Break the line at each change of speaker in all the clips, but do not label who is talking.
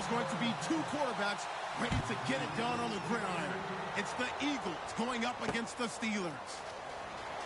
going to be two quarterbacks ready to get it done on the gridiron. It's the Eagles going up against the Steelers.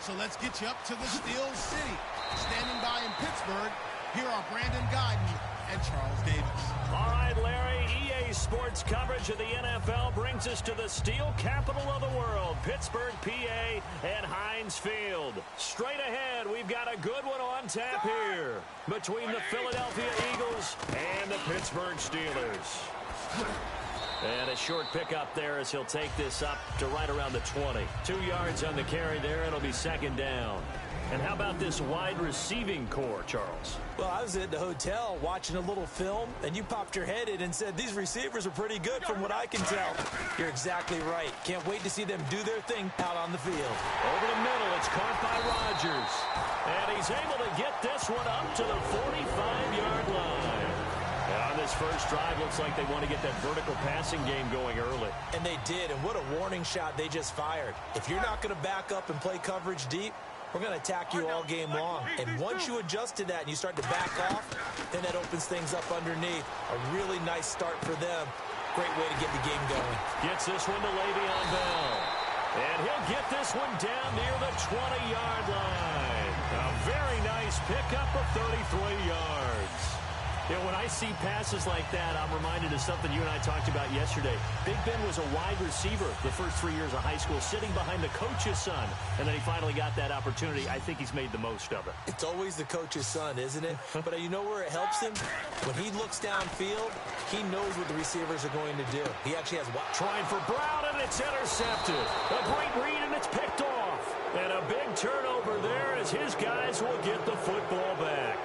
So let's get you up to the Steel City. Standing by in Pittsburgh, here are Brandon Gaudin and Charles Davis.
All right, Larry, EA Sports coverage of the NFL brings us to the steel capital of the world, Pittsburgh, PA, and Heinz Field. Straight ahead, we've got a good one on tap here between the Philadelphia Eagles and the Pittsburgh Steelers. And a short pickup there as he'll take this up to right around the 20. 2 yards on the carry there. It'll be second down. And how about this wide receiving core, Charles?
Well, I was at the hotel watching a little film, and you popped your head in and said, these receivers are pretty good from what I can tell. You're exactly right. Can't wait to see them do their thing out on the field.
Over the middle, it's caught by Rodgers. And he's able to get this one up to the 45-yard line. On this first drive, looks like they want to get that vertical passing game going early.
And they did, and what a warning shot they just fired. If you're not going to back up and play coverage deep, we're going to attack you all game long. And once you adjust to that and you start to back off, then that opens things up underneath. A really nice start for them. Great way to get the game going.
Gets this one to Le'Veon Bell. And he'll get this one down near the 20-yard line. A very nice pickup of 33 yards. You know, when I see passes like that, I'm reminded of something you and I talked about yesterday. Big Ben was a wide receiver the first 3 years of high school, sitting behind the coach's son. And then he finally got that opportunity. I think he's made the most of it.
It's always the coach's son, isn't it? But you know where it helps him? When he looks downfield, he knows what the receivers are going to do. He actually has what?
Trying for Brown, and it's intercepted. A great read, and it's picked off. And a big turnover there as his guys will get the football back.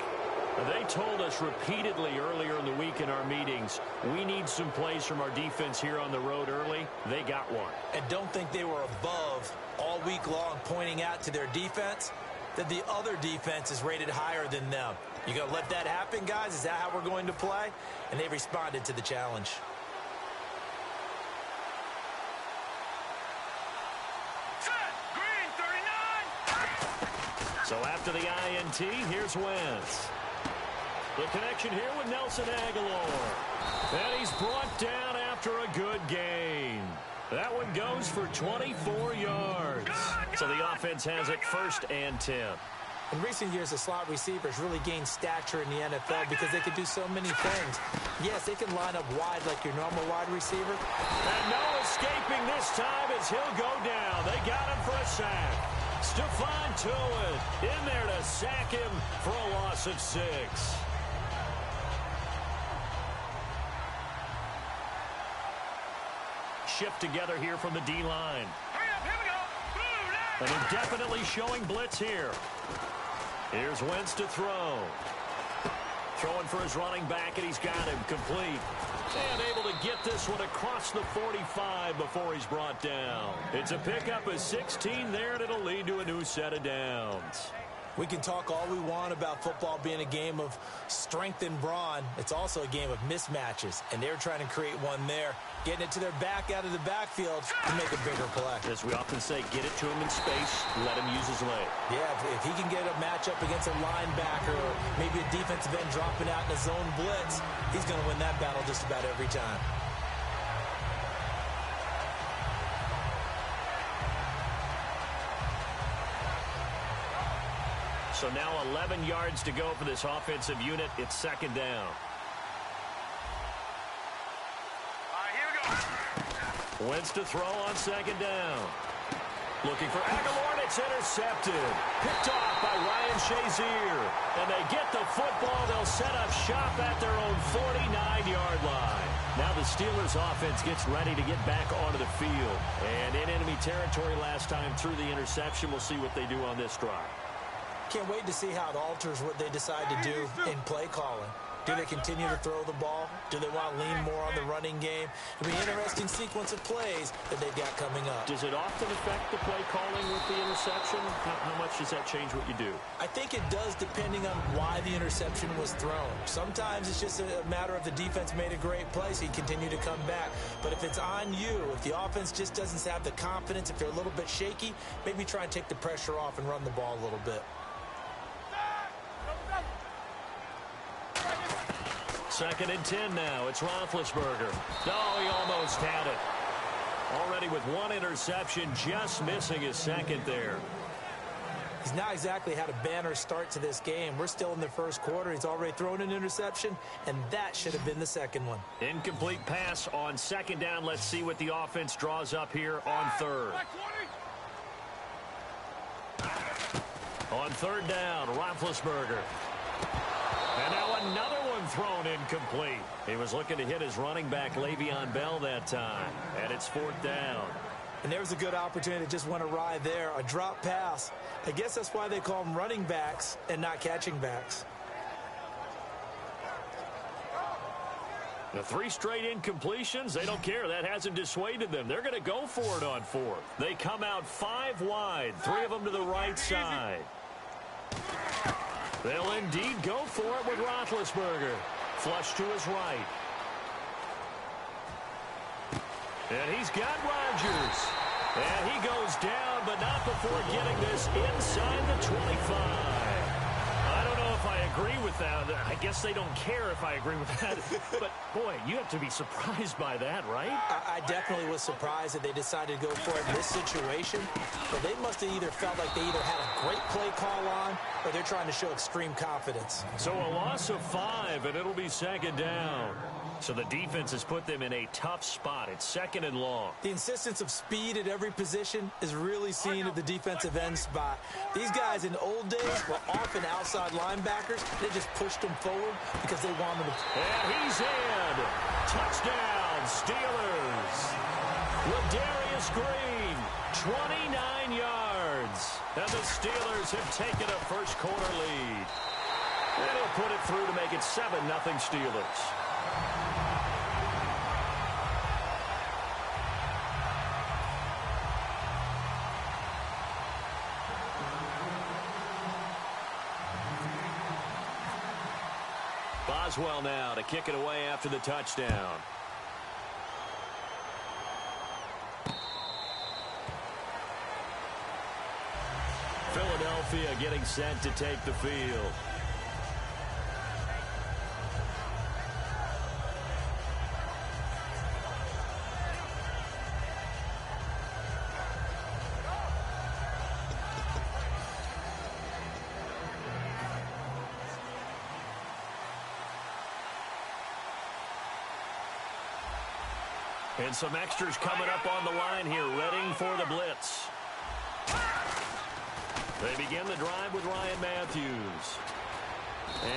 They told us repeatedly earlier in the week in our meetings, we need some plays from our defense here on the road early. They got one.
And don't think they were above all week long pointing out to their defense that the other defense is rated higher than them. You going to let that happen, guys? Is that how we're going to play? And they responded to the challenge.
So after the INT, here's Wentz. The connection here with Nelson Aguilar. And he's brought down after a good gain. That one goes for 24 yards. So the offense has it 1st and 10.
In recent years, the slot receivers really gained stature in the NFL because they can do so many things. Yes, they can line up wide like your normal wide receiver.
And no escaping this time as he'll go down. They got him for a sack. Stephon Tuitt in there to sack him for a loss of 6. Shift together here from the D-line. And they're definitely showing blitz here. Here's Wentz to throw. Throwing for his running back, and he's got him complete. And able to get this one across the 45 before he's brought down. It's a pickup of 16 there, and it'll lead to a new set of downs.
We can talk all we want about football being a game of strength and brawn. It's also a game of mismatches, and they're trying to create one there. Getting it to their back out of the backfield to make a bigger play.
As we often say, get it to him in space, let him use his leg.
Yeah, if he can get a matchup against a linebacker or maybe a defensive end dropping out in a zone blitz, he's going to win that battle just about every time.
So now 11 yards to go for this offensive unit. It's second down.
Here we go.
Wentz to throw on second down. Looking for Aguilar, and it's intercepted. Picked off by Ryan Shazier. And they get the football. They'll set up shop at their own 49-yard line. Now the Steelers offense gets ready to get back onto the field. And in enemy territory last time through the interception. We'll see what they do on this drive.
Can't wait to see how it alters what they decide to do in play calling. Do they continue to throw the ball? Do they want to lean more on the running game? It'll be an interesting sequence of plays that they've got coming up.
Does it often affect the play calling with the interception? How much does that change what you do?
I think it does depending on why the interception was thrown. Sometimes it's just a matter of the defense made a great play, so you continue to come back. But if it's on you, if the offense just doesn't have the confidence, if you're a little bit shaky, maybe try and take the pressure off and run the ball a little bit.
2nd and 10 now. It's Roethlisberger. Oh, he almost had it. Already with 1 interception, just missing his 2nd there.
He's not exactly had a banner start to this game. We're still in the first quarter. He's already thrown an interception, and that should have been the 2nd one.
Incomplete pass on 2nd down. Let's see what the offense draws up here on 3rd. On 3rd down, Roethlisberger. And now another one thrown incomplete. He was looking to hit his running back, Le'Veon Bell, that time. And it's 4th down.
And there was a good opportunity that just went awry there. A drop pass. I guess that's why they call them running backs and not catching backs.
The 3 straight incompletions, they don't care. That hasn't dissuaded them. They're going to go for it on 4th. They come out 5 wide, 3 of them to the right side. They'll indeed go for it with Roethlisberger. Flush to his right. And he's got Rodgers. And he goes down, but not before getting this inside the 25. I don't know if I agree with that. I guess they don't care if I agree with that. But, boy, you have to be surprised by that, right?
I definitely was surprised that they decided to go for it in this situation. But they must have either felt like they either had a great play call on or they're trying to show extreme confidence.
So a loss of 5, and it'll be 2nd down. So the defense has put them in a tough spot. It's 2nd and long.
The insistence of speed at every position is really seen at the defensive end spot. These guys in the old days were often outside linebackers. They just pushed them forward because they wanted them to.
And he's in. Touchdown, Steelers. Ladarius Green, 29 yards. And the Steelers have taken a first quarter lead. And he'll put it through to make it 7-0 Steelers. Boswell now to kick it away after the touchdown. Philadelphia getting set to take the field. And some extras coming up on the line here, readying for the blitz. They begin the drive with Ryan Matthews.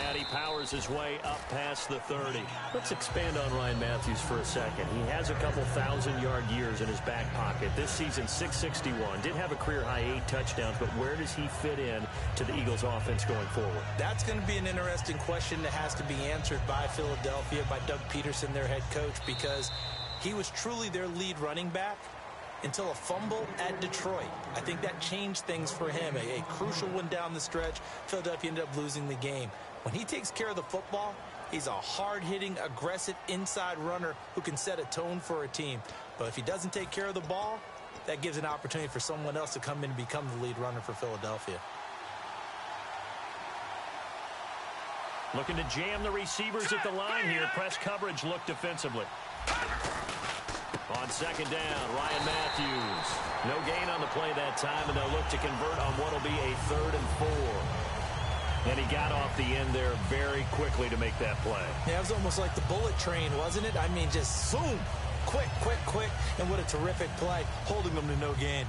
And he powers his way up past the 30. Let's expand on Ryan Matthews for a second. He has a couple 1,000-yard years in his back pocket. This season, 661. Did have a career-high 8 touchdowns, but where does he fit in to the Eagles' offense going forward?
That's going to be an interesting question that has to be answered by Philadelphia, by Doug Peterson, their head coach, because he was truly their lead running back until a fumble at Detroit. I think that changed things for him. A crucial one down the stretch. Philadelphia ended up losing the game. When he takes care of the football, he's a hard-hitting, aggressive inside runner who can set a tone for a team. But if he doesn't take care of the ball, that gives an opportunity for someone else to come in and become the lead runner for Philadelphia.
Looking to jam the receivers at the line here. Press coverage look defensively. On 2nd down, Ryan Matthews. No gain on the play that time, and they'll look to convert on what will be a 3rd and 4. And he got off the end there very quickly to make that play.
Yeah, it was almost like the bullet train, wasn't it? I mean, just boom, quick, quick, quick, and what a terrific play, holding them to no gain.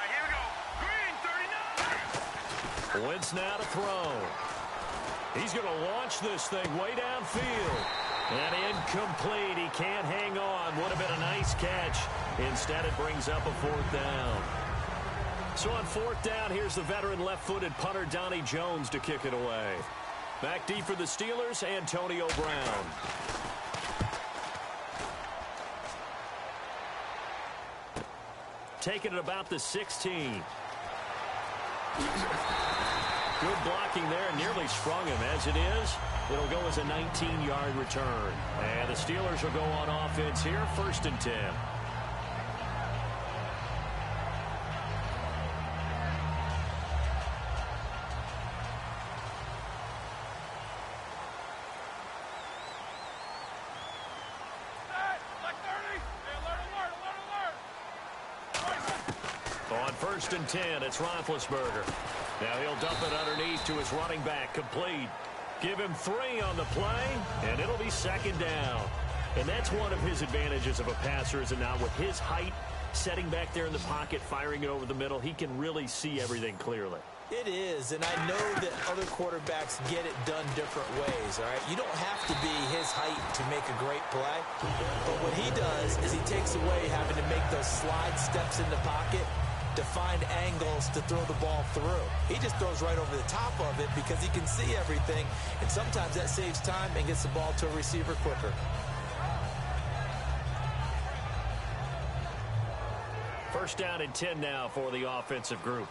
Here we go. Green, 39.
Wentz now to throw. He's going to launch this thing way downfield. And incomplete. He can't hang on. Would have been a nice catch. Instead, it brings up a 4th down. So on 4th down, here's the veteran left-footed punter Donnie Jones to kick it away. Back deep for the Steelers, Antonio Brown. Taking it about the 16. Good blocking there, nearly sprung him. As it is, it'll go as a 19-yard return. And the Steelers will go on offense here, 1st and 10. 1st and 10. It's Roethlisberger. Now he'll dump it underneath to his running back. Complete. Give him 3 on the play, and it'll be 2nd down. And that's one of his advantages of a passer, is it not? With his height, setting back there in the pocket, firing it over the middle, he can really see everything clearly.
It is, and I know that other quarterbacks get it done different ways, all right? You don't have to be his height to make a great play, but what he does is he takes away having to make those slide steps in the pocket to find angles to throw the ball through. He just throws right over the top of it because he can see everything, and sometimes that saves time and gets the ball to a receiver quicker.
First down and 10 now for the offensive group.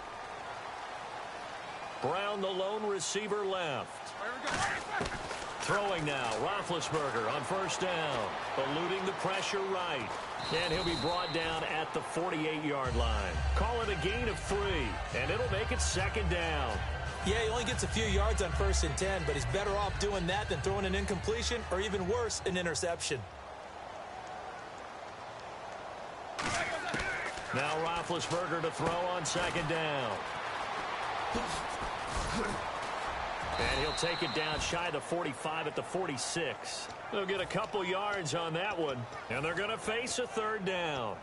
Brown, the lone receiver, left. Throwing now, Roethlisberger on 1st down. Eluding the pressure right. And he'll be brought down at the 48-yard line. Call it a gain of 3, and it'll make it 2nd down.
Yeah, he only gets a few yards on 1st and 10, but he's better off doing that than throwing an incompletion, or even worse, an interception.
Now Roethlisberger to throw on 2nd down. And he'll take it down shy of the 45 at the 46. They'll get a couple yards on that one, and they're going to face a 3rd down.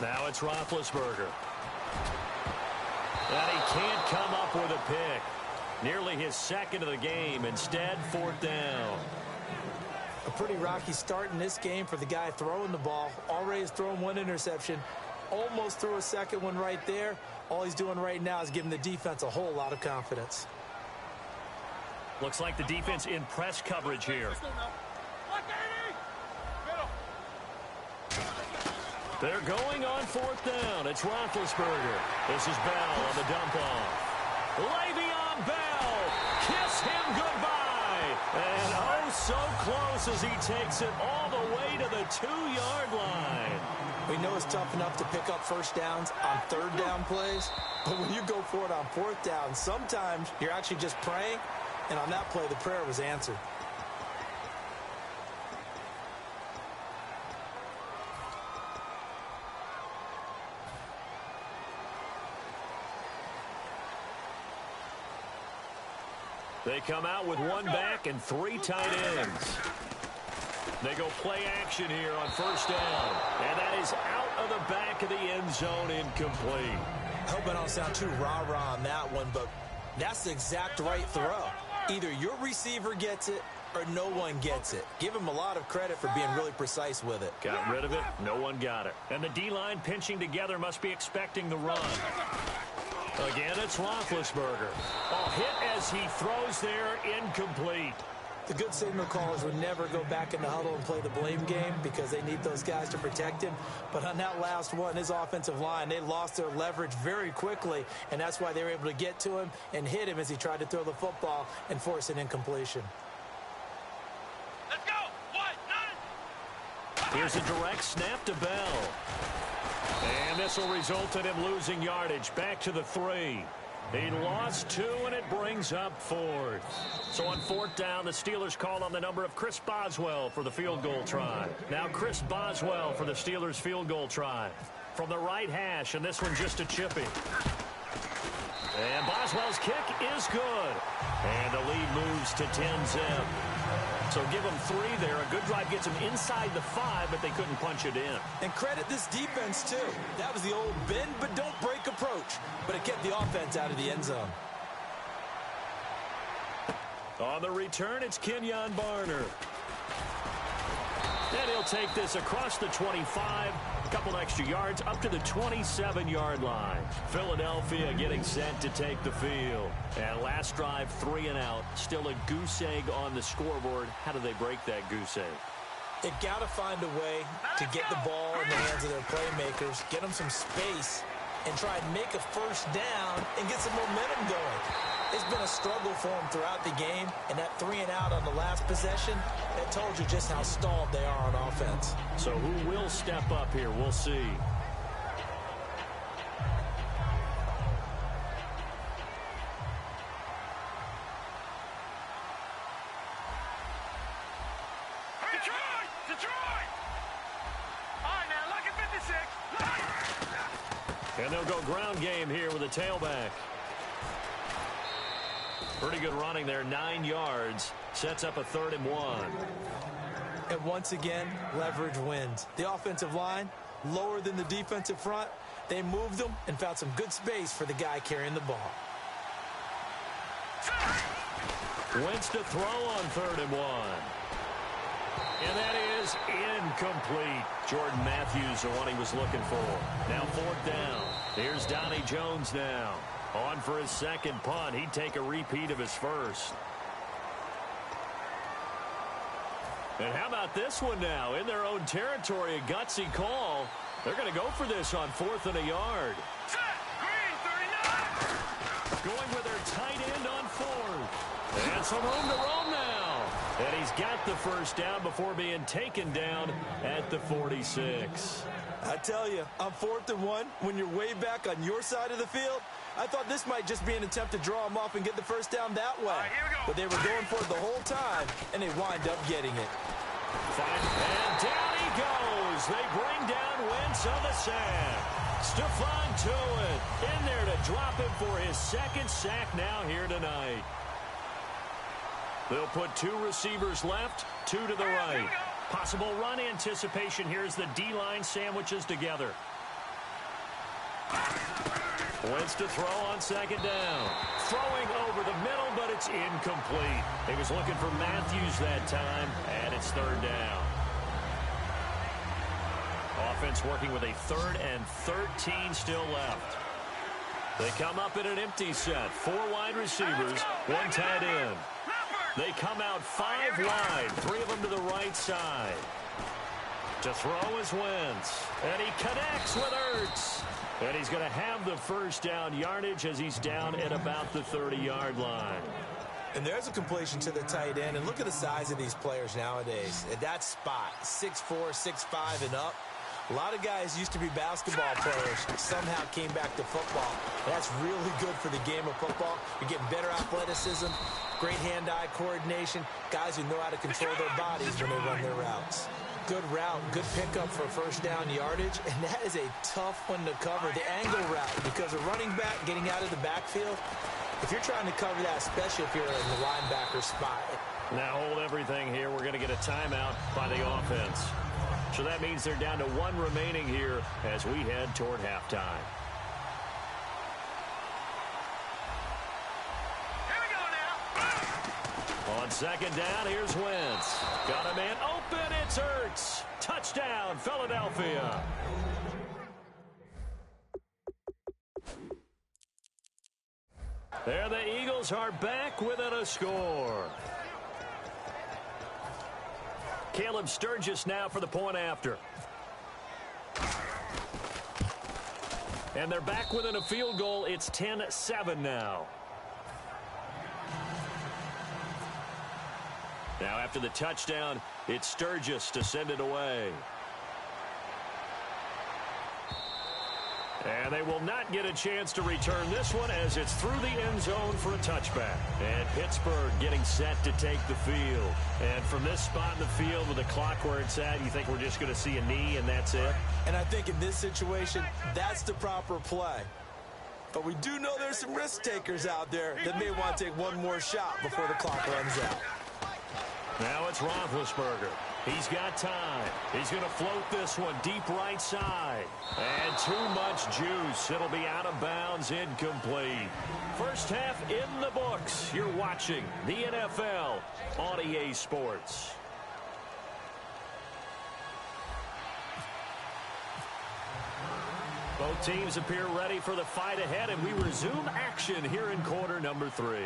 Now it's Roethlisberger. And he can't come up with a pick. Nearly his 2nd of the game. Instead, 4th down.
A pretty rocky start in this game for the guy throwing the ball. Already has thrown 1 interception. Almost threw a 2nd one right there. All he's doing right now is giving the defense a whole lot of confidence.
Looks like the defense in press coverage here. They're going on 4th down. It's Roethlisberger. This is Bell on the dump off. Le'Veon Bell. Kiss him goodbye. And oh, so close as he takes it all the way to the 2-yard line.
We know it's tough enough to pick up 1st downs on 3rd down plays, but when you go for it on 4th down, sometimes you're actually just praying, and on that play, the prayer was answered.
They come out with 1 back and 3 tight ends. They go play action here on 1st down. And that is out of the back of the end zone, incomplete.
I hope I don't sound too rah-rah on that one, but that's the exact right throw. Either your receiver gets it or no one gets it. Give him a lot of credit for being really precise with it.
Got rid of it. No one got it. And the D-line pinching together must be expecting the run. Again, it's Roethlisberger. Oh, hit as he throws there, incomplete.
The good signal callers would never go back in the huddle and play the blame game because they need those guys to protect him. But on that last one, his offensive line, they lost their leverage very quickly, and that's why they were able to get to him and hit him as he tried to throw the football and force an incompletion.
Let's go! 1, 9!
Here's a direct snap to Bell. And this will result in him losing yardage. Back to the 3. He lost 2, and it brings up 4th. So on 4th down, the Steelers call on the number of Chris Boswell for the field goal try. Now Chris Boswell for the Steelers field goal try. From the right hash, and this one just a chippy. And Boswell's kick is good. And the lead moves to 10-zip. So give them 3 there. A good drive gets them inside the 5, but they couldn't punch it in.
And credit this defense, too. That was the old bend but don't break approach. But it kept the offense out of the end zone.
On the return, it's Kenyon Barner. And he'll take this across the 25. A couple extra yards up to the 27-yard line. Philadelphia getting set to take the field. And last drive, 3 and out. Still a goose egg on the scoreboard. How do they break that goose egg?
They've got to find a way to get the ball in the hands of their playmakers, get them some space, and try and make a 1st down and get some momentum going. It's been a struggle for them throughout the game, and that 3-and-out on the last possession, that told you just how stalled they are on offense.
So who will step up here? We'll see.
Detroit! All right, now, look at 56.
And they'll go ground game here with a tailback. Pretty good running there, 9 yards. Sets up a 3rd and 1.
And once again, leverage wins. The offensive line, lower than the defensive front. They moved them and found some good space for the guy carrying the ball.
Wentz to throw on 3rd and 1. And that is incomplete. Jordan Matthews, the one he was looking for. Now 4th down. Here's Donnie Jones now. On for his second punt. He'd take a repeat of his first. And how about this one now? In their own territory, a gutsy call. They're going to go for this on 4th and a yard.
Green, 39.
Going with their tight end on 4th. And some room to roam now. And he's got the first down before being taken down at the 46.
I tell you, on 4th and 1, when you're way back on your side of the field, I thought this might just be an attempt to draw them off and get the first down that way.
Right, here we go.
But they were going for it the whole time, and they wind up getting it.
And down he goes. They bring down Wentz on the sack. Stephon Tuitt in there to drop him for his second sack now here tonight. They'll put 2 receivers left, 2 to the right. Possible run anticipation. Here's the D-line sandwiches together. Wentz to throw on 2nd down. Throwing over the middle, but it's incomplete. He was looking for Matthews that time, and it's 3rd down. Offense working with a 3rd and 13 still left. They come up in an empty set. 4 wide receivers, 1 tight end. They come out 5 wide, 3 of them to the right side. To throw is Wentz, and he connects with Ertz. And he's going to have the first down yardage as he's down at about the 30-yard line.
And there's a completion to the tight end. And look at the size of these players nowadays. At that spot, 6'4", 6'5", and up. A lot of guys used to be basketball players, somehow came back to football. That's really good for the game of football. You're getting better athleticism, great hand-eye coordination, guys who know how to control their bodies when they run their routes. Good route, good pickup for first down yardage, and that is a tough one to cover, the angle route, because a running back getting out of the backfield, if you're trying to cover that, especially if you're in the linebacker spot.
Now hold everything here. We're going to get a timeout by the offense. So that means they're down to 1 remaining here as we head toward halftime.
Here we go now.
On 2nd down, here's Wentz. Got a man open. It's Ertz. Touchdown, Philadelphia. There the Eagles are back within a score. Caleb Sturgis now for the point after. And they're back within a field goal. It's 10-7 now. Now after the touchdown, it's Sturgis to send it away. And they will not get a chance to return this one as it's through the end zone for a touchback. And Pittsburgh getting set to take the field. And from this spot in the field with the clock where it's at, you think we're just going to see a knee and that's it?
And I think in this situation, that's the proper play. But we do know there's some risk takers out there that may want to take one more shot before the clock runs out.
Now it's Roethlisberger. He's got time. He's going to float this one deep right side. And too much juice. It'll be out of bounds, incomplete. First half in the books. You're watching the NFL on EA Sports. Both teams appear ready for the fight ahead, and we resume action here in quarter number 3.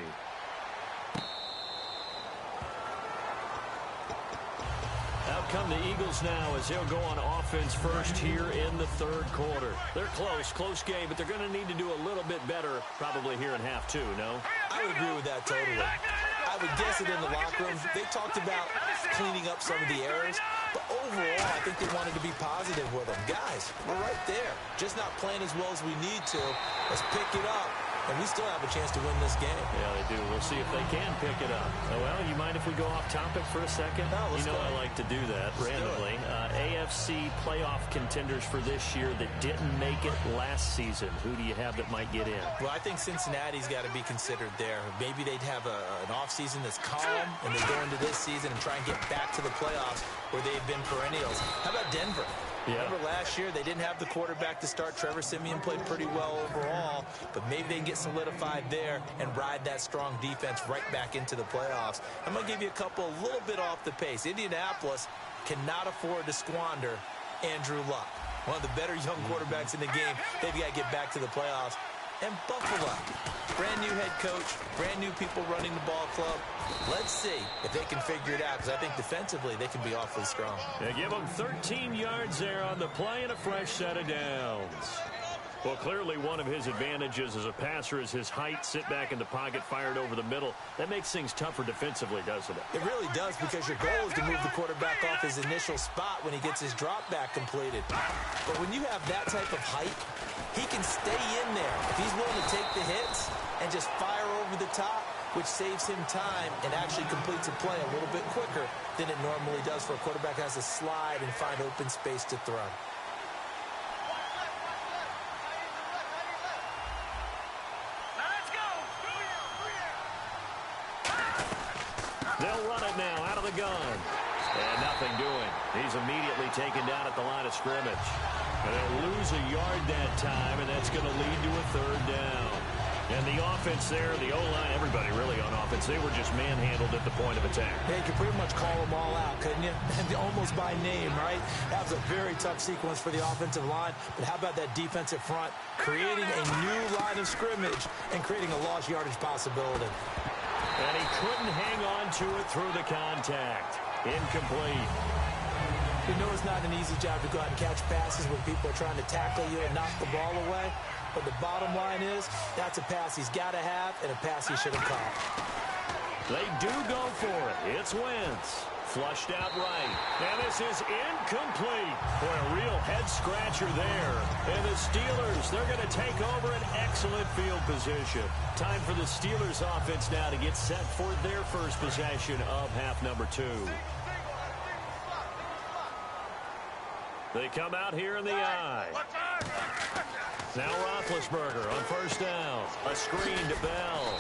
Out come the Eagles now as they'll go on offense first here in the third quarter. They're close game, but they're going to need to do a little bit better probably here in half two, no?
I would agree with that totally. I would guess it in the locker room. They talked about cleaning up some of the errors, but overall, I think they wanted to be positive with them. Guys, we're right there. Just not playing as well as we need to. Let's pick it up, and we still have a chance to win this game.
Yeah, they do. We'll see if they can pick it up. Oh, well, you mind if we go off topic for a second?
No, let's go.
I like to do that randomly. AFC playoff contenders for this year that didn't make it last season. Who do you have that might get in?
Well, I think Cincinnati's got to be considered there. Maybe they'd have an offseason that's calm, and they go into this season and try and get back to the playoffs where they've been perennials. How about Denver?
Yeah.
Remember last year, they didn't have the quarterback to start. Trevor Siemian played pretty well overall, but maybe they can get solidified there and ride that strong defense right back into the playoffs. I'm going to give you a couple a little bit off the pace. Indianapolis cannot afford to squander Andrew Luck, one of the better young quarterbacks in the game. They've got to get back to the playoffs. And Buffalo, brand new head coach, brand new people running the ball club. Let's see if they can figure it out, because I think defensively they can be awfully strong.
They give them 13 yards there on the play and a fresh set of downs. Well, clearly one of his advantages as a passer is his height, sit back in the pocket, fired over the middle. That makes things tougher defensively, doesn't it?
It really does, because your goal is to move the quarterback off his initial spot when he gets his drop back completed. But when you have that type of height, he can stay in there if he's willing to take the hits and just fire over the top, which saves him time and actually completes a play a little bit quicker than it normally does for a quarterback who has to slide and find open space to throw.
They'll run it now out of the gun. And nothing doing. He's immediately taken down at the line of scrimmage. And they'll lose a yard that time, and that's going to lead to a third down. And the offense there, the O-line, everybody really on offense, they were just manhandled at the point of attack.
Yeah, you could pretty much call them all out, couldn't you? Almost by name, right? That was a very tough sequence for the offensive line. But how about that defensive front creating a new line of scrimmage and creating a lost yardage possibility?
And he couldn't hang on to it through the contact. Incomplete.
You know it's not an easy job to go out and catch passes when people are trying to tackle you and knock the ball away. But the bottom line is, that's a pass he's got to have and a pass he should have caught.
They do go for it. It's Wentz. Flushed out right. And this is incomplete. Boy, a real head-scratcher there. And the Steelers, they're going to take over an excellent field position. Time for the Steelers offense now to get set for their first possession of half number 2. They come out here in the eye. Now Roethlisberger on first down. A screen to Bell.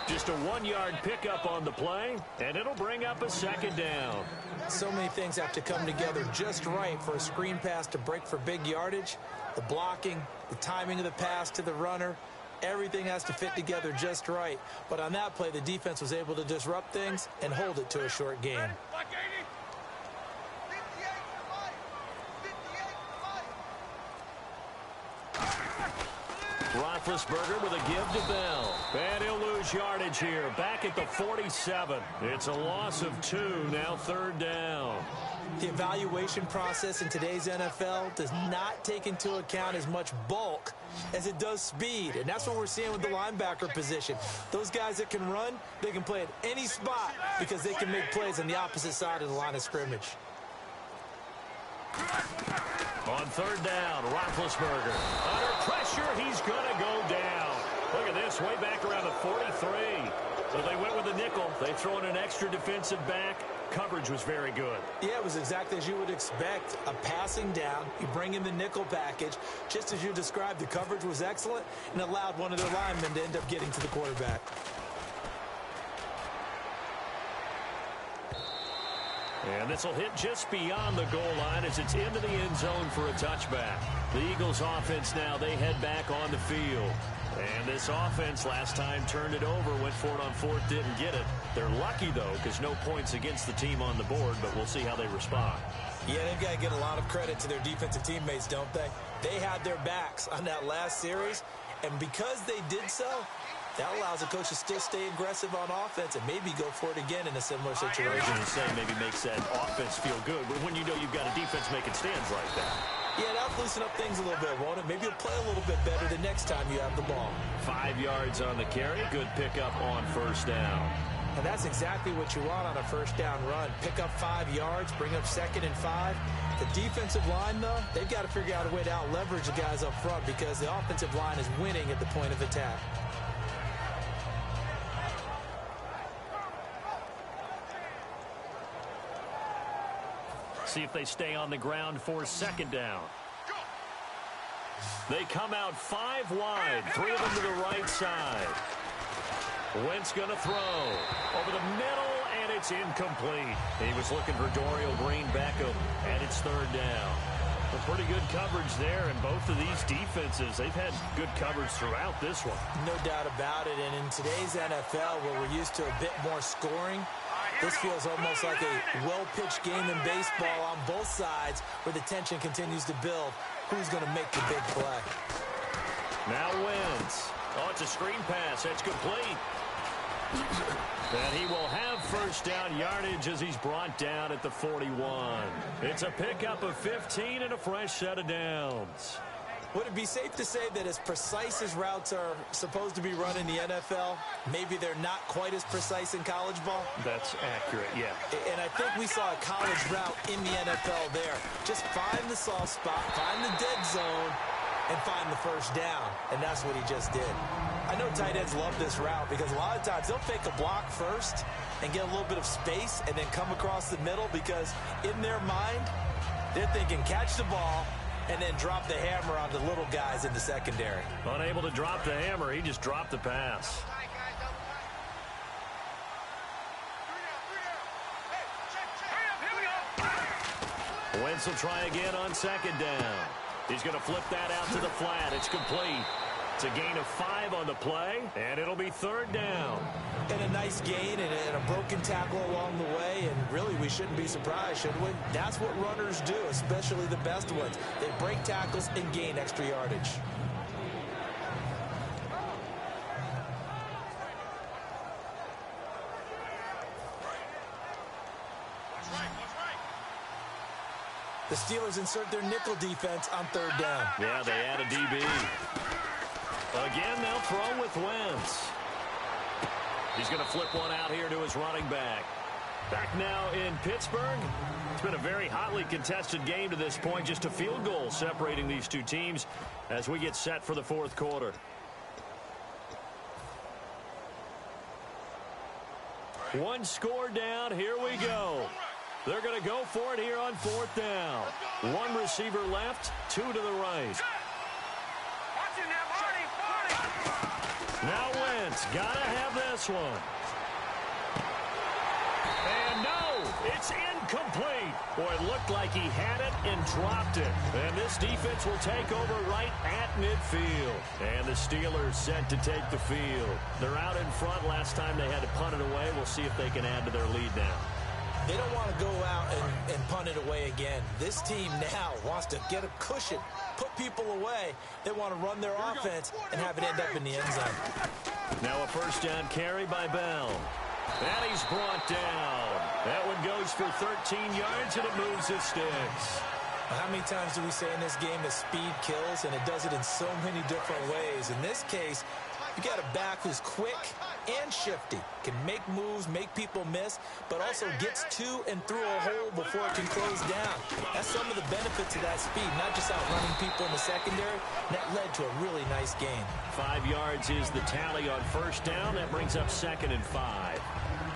Just a 1-yard pickup on the play, and it'll bring up a second down.
So many things have to come together just right for a screen pass to break for big yardage. The blocking, the timing of the pass to the runner, everything has to fit together just right. But on that play, the defense was able to disrupt things and hold it to a short game.
Roethlisberger with a give to Bell. And he'll lose yardage here. Back at the 47. It's a loss of 2. Now third down.
The evaluation process in today's NFL does not take into account as much bulk as it does speed. And that's what we're seeing with the linebacker position. Those guys that can run, they can play at any spot because they can make plays on the opposite side of the line of scrimmage.
On third down, Roethlisberger. Under pressure, he's going to go down. Look at this, way back around the 43. So they went with the nickel. They throw in an extra defensive back. Coverage was very good.
Yeah, it was exactly as you would expect. A passing down. You bring in the nickel package. Just as you described, the coverage was excellent and allowed one of their linemen to end up getting to the quarterback.
And this will hit just beyond the goal line as it's into the end zone for a touchback. The Eagles offense now, they head back on the field. And this offense last time turned it over, went for it on fourth, didn't get it. They're lucky, though, because no points against the team on the board, but we'll see how they respond.
Yeah, they've got to get a lot of credit to their defensive teammates, don't they? They had their backs on that last series, and because they did so, That allows the coach to still stay aggressive on offense and maybe go for it again in a similar situation.
I was going to say maybe makes that offense feel good, but when you know you've got a defense making stands like that.
Yeah, that'll loosen up things a little bit, won't it? Maybe you'll play a little bit better the next time you have the ball.
5 yards on the carry. Good pickup on first down.
And that's exactly what you want on a first down run. Pick up 5 yards, bring up 2nd and 5. The defensive line, though, they've got to figure out a way to out-leverage the guys up front because the offensive line is winning at the point of attack.
See if they stay on the ground for 2nd down. They come out 5 wide, 3 of them to the right side. Wentz going to throw over the middle, and it's incomplete. He was looking for Dorial Green-Beckham, and it's 3rd down. Well, pretty good coverage there, and both of these defenses, they've had good coverage throughout this one.
No doubt about it, and in today's NFL, where we're used to a bit more scoring, this feels almost like a well-pitched game in baseball on both sides where the tension continues to build. Who's going to make the big play?
Now Wentz. Oh, it's a screen pass. That's complete. And he will have first down yardage as he's brought down at the 41. It's a pickup of 15 and a fresh set of downs.
Would it be safe to say that as precise as routes are supposed to be run in the NFL, maybe they're not quite as precise in college ball?
That's accurate, yeah.
And I think we saw a college route in the NFL there. Just find the soft spot, find the dead zone, and find the first down. And that's what he just did. I know tight ends love this route because a lot of times they'll fake a block first and get a little bit of space and then come across the middle because in their mind, they're thinking catch the ball, and then drop the hammer on the little guys in the secondary.
Unable to drop the hammer, he just dropped the pass. Wentz will try again on 2nd down. He's going to flip that out to the flat. It's complete. It's a gain of 5 on the play, and it'll be 3rd down.
And a nice gain and a broken tackle along the way, and really we shouldn't be surprised, should we? That's what runners do, especially the best ones. They break tackles and gain extra yardage. The Steelers insert their nickel defense on 3rd down.
Yeah, they add a DB. Again, they'll throw with Wentz. He's going to flip one out here to his running back. Back now in Pittsburgh. It's been a very hotly contested game to this point. Just a field goal separating these two teams as we get set for the 4th quarter. One score down. Here we go. They're going to go for it here on 4th down. One receiver left, 2 to the right. Now Wentz, gotta have this one. And no, it's incomplete. Boy, it looked like he had it and dropped it. And this defense will take over right at midfield. And the Steelers set to take the field. They're out in front. Last time they had to punt it away. We'll see if they can add to their lead now.
They don't want to go out and punt it away again. This team now wants to get a cushion, put people away. They want to run their offense and have it end up in the end zone.
Now a first down carry by Bell. And he's brought down. That one goes for 13 yards, and it moves his sticks.
How many times do we say in this game that speed kills, and it does it in so many different ways? In this case, you got a back who's quick and shifty, can make moves, make people miss, but also gets to and through a hole before it can close down. That's some of the benefits of that speed, not just outrunning people in the secondary. That led to a really nice gain.
5 yards is the tally on first down. That brings up 2nd and 5.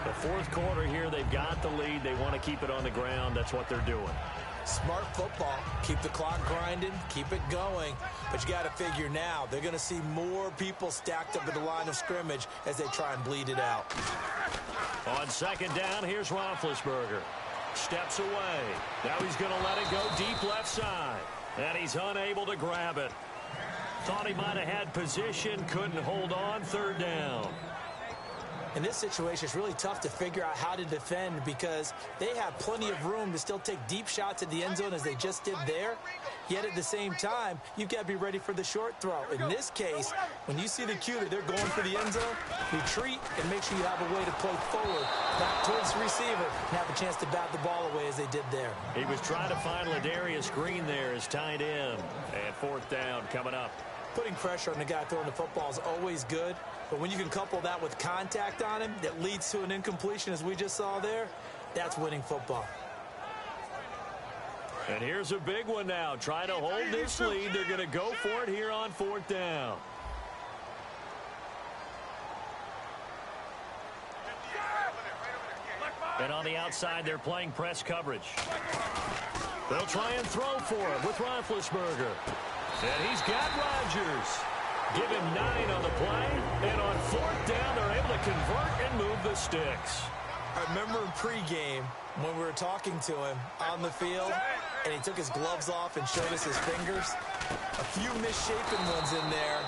The 4th quarter here, they've got the lead. They want to keep it on the ground. That's what they're doing.
Smart football. Keep the clock grinding. Keep it going. But you got to figure now, they're going to see more people stacked up at the line of scrimmage as they try and bleed it out.
On 2nd down, here's Roethlisberger. Steps away. Now he's going to let it go deep left side. And he's unable to grab it. Thought he might have had position. Couldn't hold on. 3rd down.
In this situation, it's really tough to figure out how to defend because they have plenty of room to still take deep shots at the end zone as they just did there. Yet at the same time, you've got to be ready for the short throw. In this case, when you see the cue that they're going for the end zone, retreat and make sure you have a way to play forward, back towards the receiver, and have a chance to bat the ball away as they did there.
He was trying to find Ladarius Green there as tight end. And fourth down coming up.
Putting pressure on the guy throwing the football is always good, but when you can couple that with contact on him that leads to an incompletion as we just saw there, that's winning football.
And here's a big one now. Trying to hold this lead. They're going to go for it here on fourth down. And on the outside, they're playing press coverage. They'll try and throw for it with Roethlisberger. And he's got Rodgers. Give him 9 on the play. And on fourth down, they're able to convert and move the sticks.
I remember in pregame when we were talking to him on the field, and he took his gloves off and showed us his fingers. A few misshapen ones in there,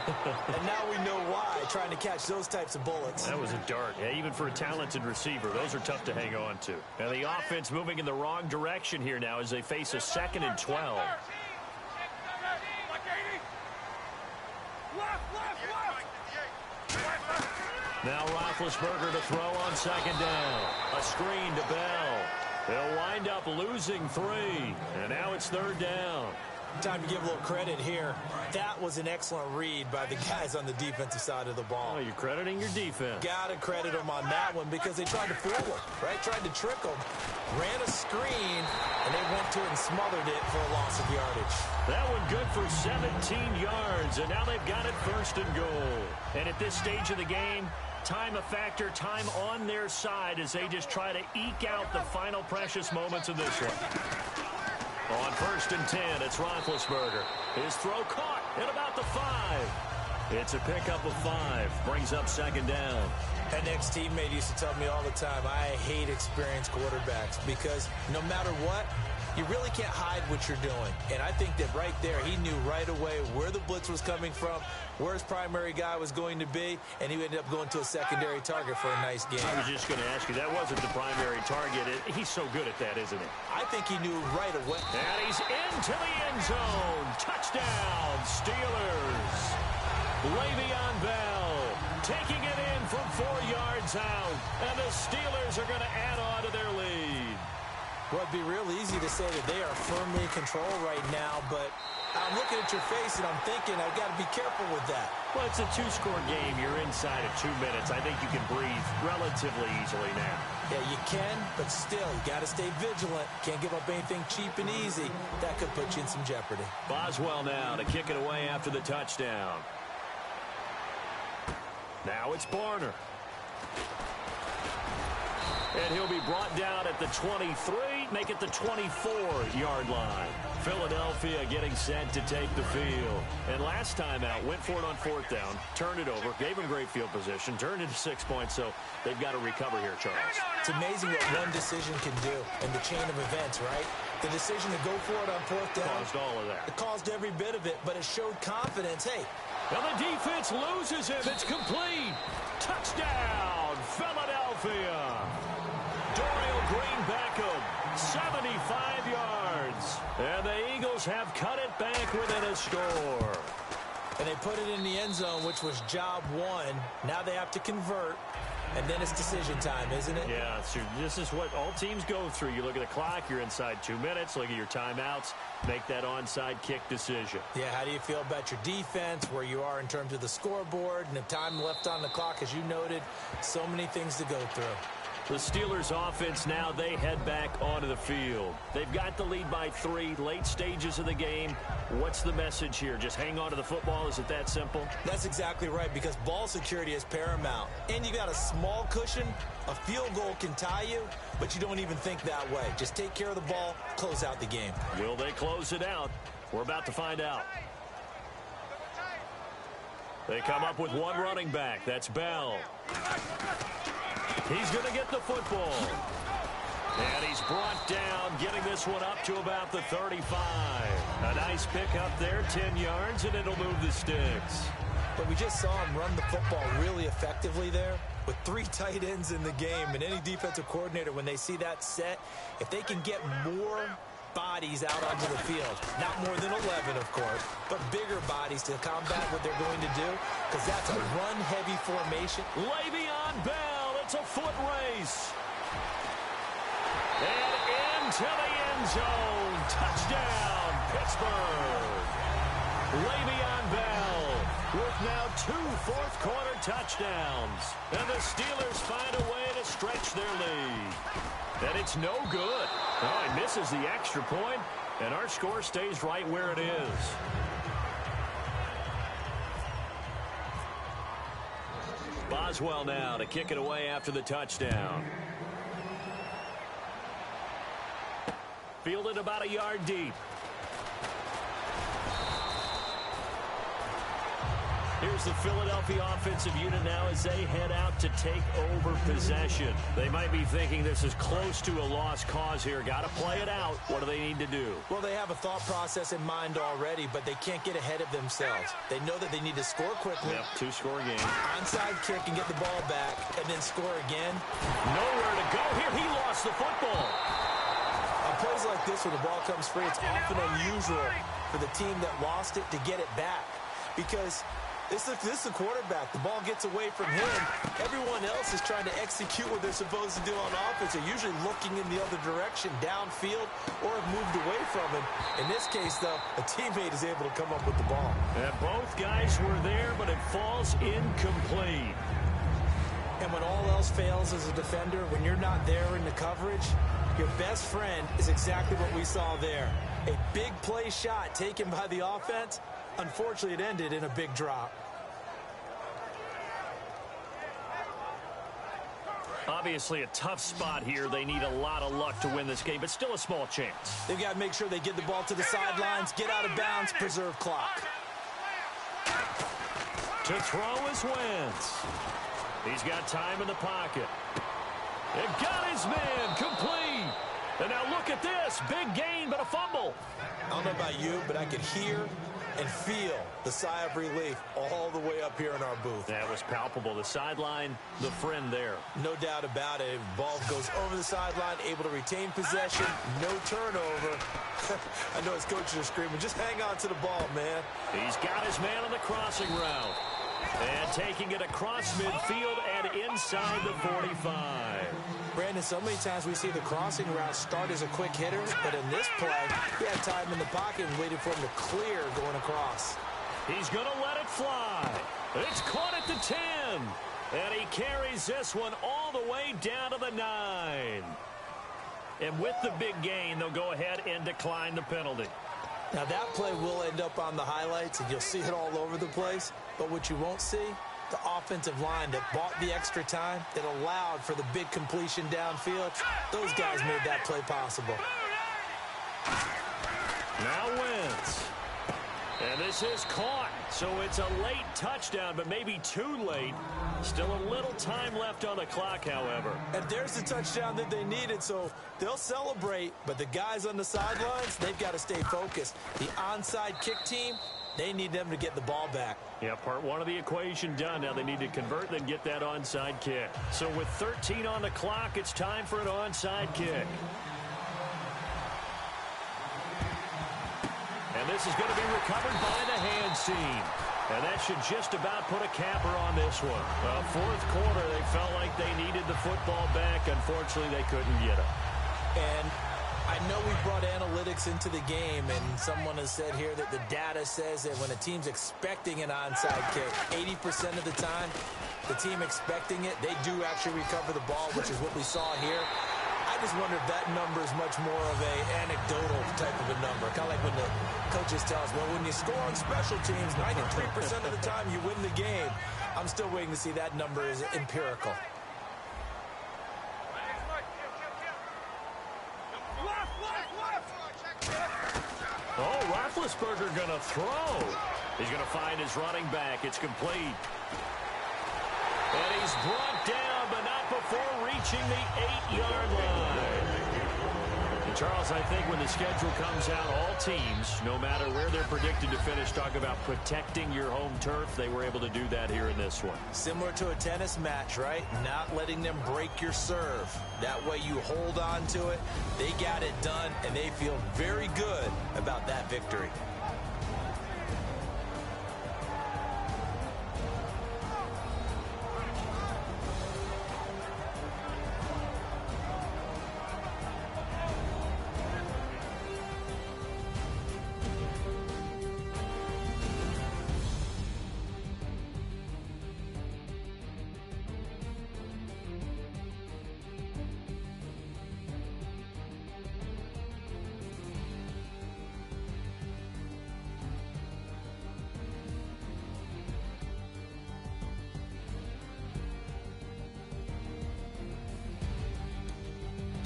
and now we know why, trying to catch those types of bullets.
That was a dart. Yeah, even for a talented receiver, those are tough to hang on to. And the offense moving in the wrong direction here now as they face a 2nd and 12. Now Roethlisberger to throw on 2nd down. A screen to Bell. They'll wind up losing 3. And now it's 3rd down.
Time to give a little credit here. That was an excellent read by the guys on the defensive side of the ball.
Oh, you're crediting your defense.
Got to credit them on that one because they tried to fool them, right? Tried to trick them. Ran a screen, and they went to it and smothered it for a loss of yardage.
That one good for 17 yards, and now they've got it 1st and goal. And at this stage of the game, time a factor, time on their side as they just try to eke out the final precious moments of this one. On 1st and 10, it's Roethlisberger. His throw caught at about the 5. It's a pickup of 5. Brings up 2nd down.
An ex-teammate used to tell me all the time, I hate experienced quarterbacks because no matter what, you really can't hide what you're doing. And I think that right there, he knew right away where the blitz was coming from, where his primary guy was going to be, and he ended up going to a secondary target for a nice game.
I was just going to ask you, that wasn't the primary target. He's so good at that, isn't he?
I think he knew right away.
And he's into the end zone. Touchdown, Steelers. Le'Veon Bell taking it in from 4 yards out. And the Steelers are going to add on to their lead.
Well, it'd be real easy to say that they are firmly in control right now, but I'm looking at your face and I'm thinking I've got to be careful with that.
Well, it's a 2-score game. You're inside of 2 minutes. I think you can breathe relatively easily now.
Yeah, you can, but still, you got to stay vigilant. Can't give up anything cheap and easy. That could put you in some jeopardy.
Boswell now to kick it away after the touchdown. Now it's Barner. And he'll be brought down at the 23, make it the 24-yard line. Philadelphia getting set to take the field. And last time out, went for it on 4th down, turned it over, gave him great field position, turned it to 6 points, so they've got to recover here, Charles.
It's amazing what one decision can do in the chain of events, right? The decision to go for it on 4th down.
Caused all of that.
It caused every bit of it, but it showed confidence. Hey.
Now the defense loses him. It's complete. Touchdown, Philadelphia. Dorial Green-Beckham, 75 yards. And the Eagles have cut it back within a score.
And they put it in the end zone, which was job 1. Now they have to convert. And then it's decision time, isn't it?
Yeah, so this is what all teams go through. You look at the clock, you're inside 2 minutes, look at your timeouts, make that onside kick decision.
Yeah, how do you feel about your defense, where you are in terms of the scoreboard, and the time left on the clock, as you noted, so many things to go through.
The Steelers offense now, they head back onto the field. They've got the lead by 3, late stages of the game. What's the message here? Just hang on to the football? Is it that simple?
That's exactly right, because ball security is paramount. And you got a small cushion. A field goal can tie you, but you don't even think that way. Just take care of the ball, close out the game.
Will they close it out? We're about to find out. They come up with one running back. That's Bell. He's going to get the football. And he's brought down, getting this one up to about the 35. A nice pickup there, 10 yards, and it'll move the sticks.
But we just saw him run the football really effectively there with 3 tight ends in the game. And any defensive coordinator, when they see that set, if they can get more bodies out onto the field, not more than 11, of course, but bigger bodies to combat what they're going to do, because that's a run-heavy formation.
Le'Veon Bell, it's a foot race. And into the end zone. Touchdown, Pittsburgh. Le'Veon Bell with now 2 fourth-quarter touchdowns. And the Steelers find a way to stretch their lead. And it's no good. Oh, he misses the extra point, and our score stays right where it is. Boswell now to kick it away after the touchdown. Fielded about a yard deep. Here's the Philadelphia offensive unit now as they head out to take over possession. They might be thinking this is close to a lost cause here. Got to play it out. What do they need to do?
Well, they have a thought process in mind already, but they can't get ahead of themselves. They know that they need to score quickly.
Yep, 2-score game.
Onside kick and get the ball back, and then score again.
Nowhere to go here. He lost the football.
On plays like this, when the ball comes free, it's often unusual for the team that lost it to get it back. Because this is the quarterback. The ball gets away from him. Everyone else is trying to execute what they're supposed to do on offense. They're usually looking in the other direction, downfield, or have moved away from him. In this case, though, a teammate is able to come up with the ball.
And both guys were there, but it falls incomplete.
And when all else fails as a defender, when you're not there in the coverage, your best friend is exactly what we saw there. A big play shot taken by the offense. Unfortunately, it ended in a big drop.
Obviously, a tough spot here. They need a lot of luck to win this game, but still a small chance.
They've got to make sure they get the ball to the sidelines, get out of bounds, preserve clock.
To throw is Wentz. He's got time in the pocket. It got his man complete. And now look at this. Big gain, but a fumble.
I don't know about you, but I could hear and feel the sigh of relief all the way up here in our booth.
That was palpable. The sideline, the friend there.
No doubt about it. Ball goes over the sideline, able to retain possession, no turnover. I know his coaches are screaming, just hang on to the ball, man.
He's got his man on the crossing route. And taking it across midfield and inside the 45.
Brandon, so many times we see the crossing route start as a quick hitter, but in this play, he had time in the pocket and waited for him to clear going across.
He's going to let it fly. It's caught at the 10. And he carries this one all the way down to the 9. And with the big gain, they'll go ahead and decline the penalty.
Now, that play will end up on the highlights, and you'll see it all over the place. But what you won't see, the offensive line that bought the extra time, that allowed for the big completion downfield, those guys made that play possible.
Now Wentz. And this is caught. So it's a late touchdown, but maybe too late. Still a little time left on the clock, however.
And there's the touchdown that they needed, so they'll celebrate. But the guys on the sidelines, they've got to stay focused. The onside kick team, they need them to get the ball back.
Yeah, part one of the equation done. Now they need to convert, then get that onside kick. So with 13 on the clock, it's time for an onside kick. And this is going to be recovered by the hands team. And that should just about put a capper on this one. Fourth quarter, they felt like they needed the football back. Unfortunately, they couldn't get it.
And I know we brought analytics into the game, and someone has said here that the data says that when a team's expecting an onside kick, 80% of the time, the team expecting it, they do actually recover the ball, which is what we saw here. I just wonder if that number is much more of a anecdotal type of a number. Kind of like when the coaches tell us, well, when you score on special teams, 93% of the time you win the game. I'm still waiting to see that number is empirical.
Oh, Roethlisberger going to throw. He's going to find his running back. It's complete. And he's brought down, but not before reaching the 8-yard line. Charles, I think when the schedule comes out, all teams, no matter where they're predicted to finish, talk about protecting your home turf. They were able to do that here in this one.
Similar to a tennis match, right? Not letting them break your serve. That way you hold on to it. They got it done, and they feel very good about that victory.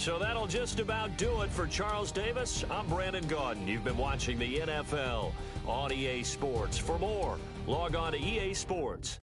So that'll just about do it for Charles Davis. I'm Brandon Gaudin. You've been watching the NFL on EA Sports. For more, log on to EA Sports.